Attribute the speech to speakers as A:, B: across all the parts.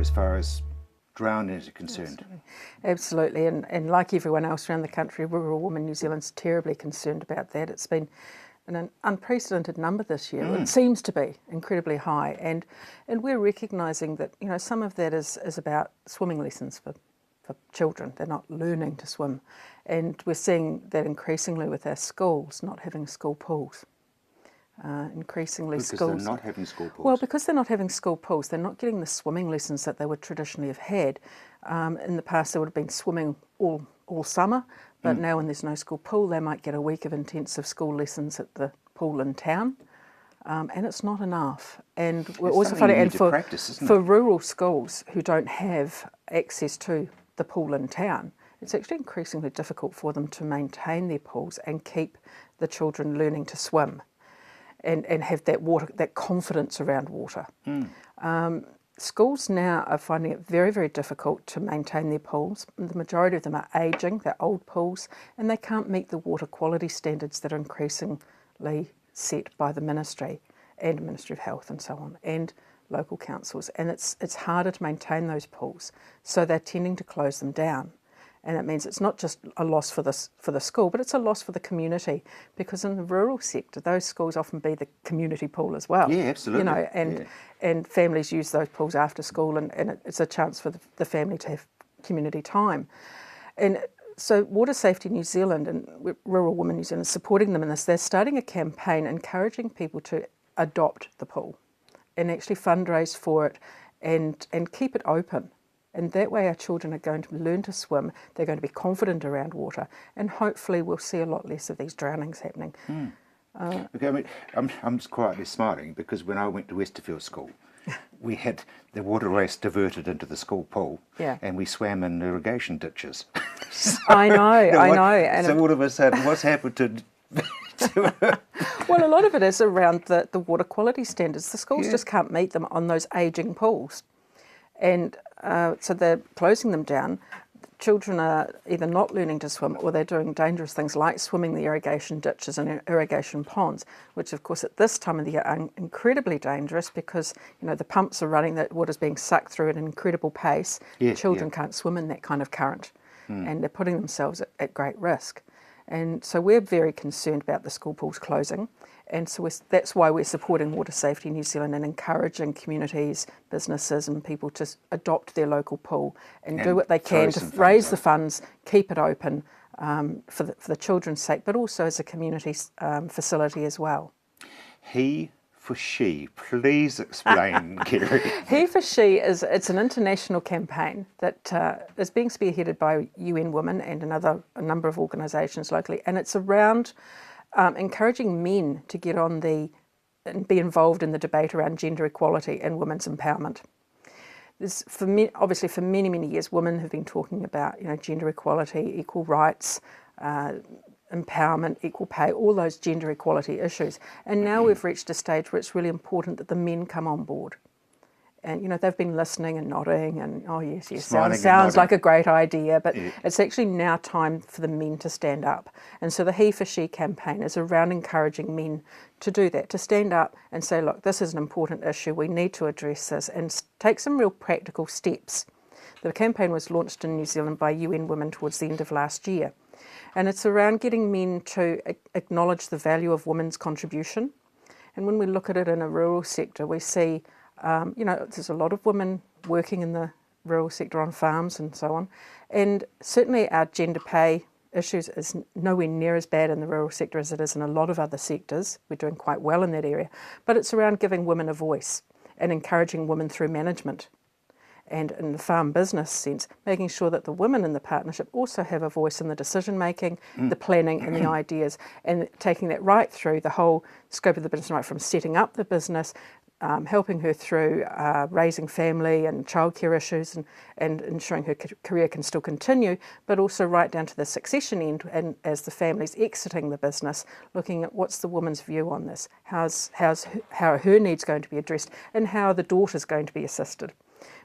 A: as far as drowning is concerned.
B: Absolutely. And like everyone else around the country, Rural Women New Zealand's terribly concerned about that. It's been an unprecedented number this year. It seems to be incredibly high, and we're recognising that some of that is about swimming lessons for children. They're not learning to swim, and we're seeing that increasingly with our schools not having school pools. Increasingly
A: because
B: schools...
A: they're not having school pools.
B: Well, because they're not having school pools, they're not getting the swimming lessons that they would traditionally have had. In the past, they would have been swimming all summer, but now when there's no school pool, they might get a week of intensive school lessons at the pool in town, and it's not enough. And we're
A: It's
B: also
A: something
B: finding,
A: you
B: and
A: need to practice, isn't
B: for
A: it?
B: rural schools who don't have access to the pool in town, it's actually increasingly difficult for them to maintain their pools and keep the children learning to swim. And have that water, that confidence around water. Schools now are finding it very, very difficult to maintain their pools. The majority of them are ageing, they're old pools, and they can't meet the water quality standards that are increasingly set by the Ministry and Ministry of Health and so on, and local councils. And it's harder to maintain those pools, so they're tending to close them down. And that means it's not just a loss for the school, but it's a loss for the community, because in the rural sector, those schools often be the community pool as well.
A: Yeah, absolutely.
B: And families use those pools after school, and it's a chance for the family to have community time. And so Water Safety New Zealand and Rural Women New Zealand is supporting them in this. They're starting a campaign encouraging people to adopt the pool and actually fundraise for it and keep it open. And that way our children are going to learn to swim, they're going to be confident around water, and hopefully we'll see a lot less of these drownings happening.
A: Okay, I mean, I'm quietly smiling because when I went to Westerfield School, we had the waterways diverted into the school pool, and we swam in irrigation ditches.
B: I know. And
A: so all of a sudden, what's happened to...
B: Well, a lot of it is around the water quality standards. The schools just can't meet them on those ageing pools. And so they're closing them down. Children are either not learning to swim, or they're doing dangerous things like swimming the irrigation ditches and irrigation ponds, which of course at this time of the year are incredibly dangerous because the pumps are running, that water's being sucked through at an incredible pace. Children can't swim in that kind of current, and they're putting themselves at great risk. And so we're very concerned about the school pools closing. And so that's why we're supporting Water Safety New Zealand and encouraging communities, businesses and people to adopt their local pool and do what they can to raise the funds, keep it open for the children's sake, but also as a community facility as well.
A: He for she, please explain, Kerry.
B: He for she it's an international campaign that is being spearheaded by UN Women and a number of organisations locally, and it's around encouraging men to get on and be involved in the debate around gender equality and women's empowerment. Obviously for many, many years, women have been talking about gender equality, equal rights, empowerment, equal pay, all those gender equality issues. And now we've reached a stage where it's really important that the men come on board. And, they've been listening and nodding and, oh, yes, sounds like a great idea. But it's actually now time for the men to stand up. And so the He for She campaign is around encouraging men to do that, to stand up and say, look, this is an important issue. We need to address this and take some real practical steps. The campaign was launched in New Zealand by UN Women towards the end of last year. And it's around getting men to acknowledge the value of women's contribution. And when we look at it in a rural sector, we see there's a lot of women working in the rural sector on farms and so on. And certainly our gender pay issues is nowhere near as bad in the rural sector as it is in a lot of other sectors. We're doing quite well in that area. But it's around giving women a voice and encouraging women through management. And in the farm business sense, making sure that the women in the partnership also have a voice in the decision making, the planning and the ideas, and taking that right through the whole scope of the business, right from setting up the business, helping her through raising family and childcare issues and ensuring her career can still continue, but also right down to the succession end, and as the family's exiting the business, looking at what's the woman's view on this, how are her needs going to be addressed, and how are the daughters going to be assisted.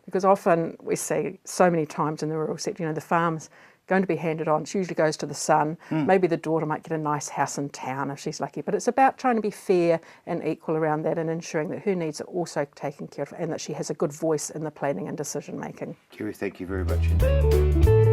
B: Because often we see so many times in the rural sector, the farms going to be handed on. She usually goes to the son. Maybe the daughter might get a nice house in town if she's lucky. But it's about trying to be fair and equal around that and ensuring that her needs are also taken care of and that she has a good voice in the planning and decision making.
A: Kerry, thank you very much indeed.